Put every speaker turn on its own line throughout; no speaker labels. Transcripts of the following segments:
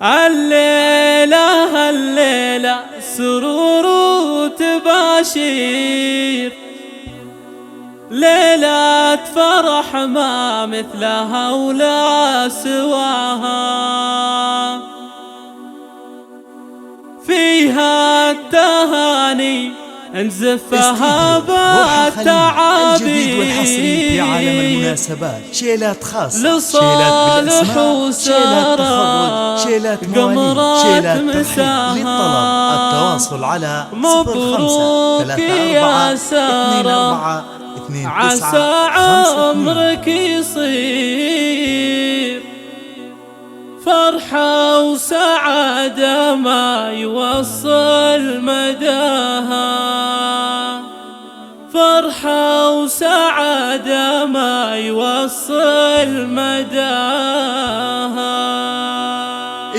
الليلة الليلة سرور وتباشير، ليلة فرح ما مثلها ولا سواها، فيها التهاني نزفها بالتعابير
والحصري في عالم المناسبات، شيلات خاصة،
لصالح وسارة
شيلات
قمرات
شيلات
مساها.
للطلب التواصل على
مبروك يا سارة، عسى عمرك يصير فرحة وسعادة ما يوصل مداها، فرحة وسعادة ما يوصل مداها.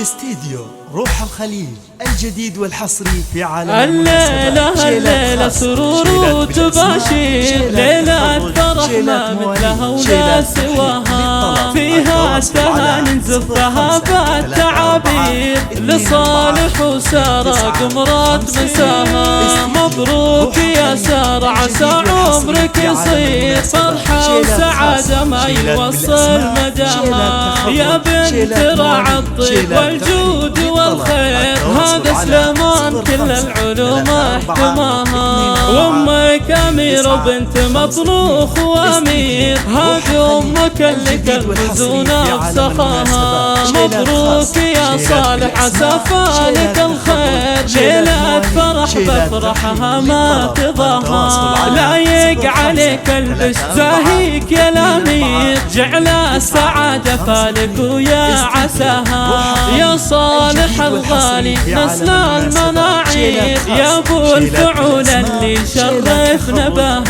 استديو روح الخليل الجديد والحصري في عالم
الليلة الليلة سرور وتباشير، ليلة فرح ما مثلها ولا سواها، فيها التهاني نزفها بالتعابير لصالح وسارة قمرات مساها. مبروك يا سارة، عسى عمرك يصير فرحة وسعادة ما يوصل مداها. يا بنت راعي الطيب والجود والخير، هذا سليمان كل العلوم احتماها. وامك امير وبنت مطروخ وامير، هذه امك اللي كالمزونه بسخاها. مبروك يا صالح، عسى فالك الخير، ليلة فرح بفرحها ما تضاها. لايق عليك البش زاهيك يا الامير، جعل السعاده فالك ويا عساها. يا صالح الغالي نسل المناعير، يا ابو الفعول اللي شرفنا بها.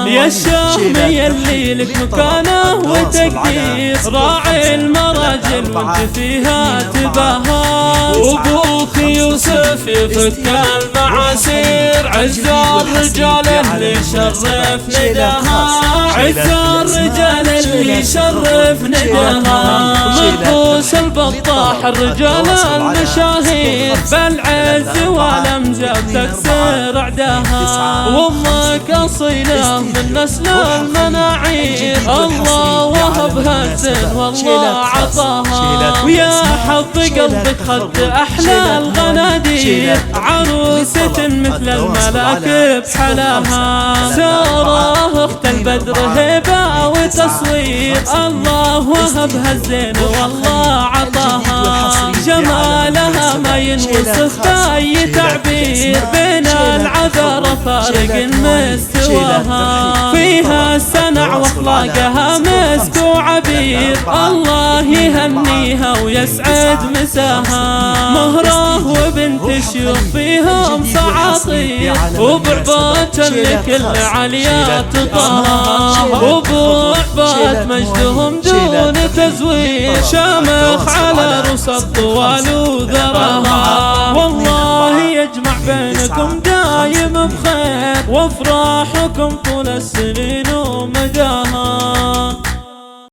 يا الشامي اللي لك مكانه وتقدير، راعي المراجل وانت فيها تباها. وابوك يوسف يفك المعاسير، عز الرجال اللي شرف نداها، عز الرجال اللي شرف نداها. مرقوس البطاح الرجال المشاهير، بالعز والامجاد تكسر عداها. وامك اصيله من نسل المناعير، الله وهبها الزين والله عطاها. ويا حظ قلبك خد احلى الغنادير، عروسة مثل الملاك بحلاها. سارة اخت البدر هبه وتصوير، الله وهبها الزين والله عطاها. جمالها ما ينوصف باي تعبير، بين العذر فارق مستواها. فيها السنع واخلاقها مسك وعبير، الله يهنيها ويسعد مساها. مهره وبنت شيوخ فيهم صعاطير، وبعبات لكل عليات طه. وبو عباد مجدهم دون تزوير، شامخ على رؤوس الطوال وذراها. والله يجمع بينكم دايم بخير، وافراحكم طول السنين ومداها.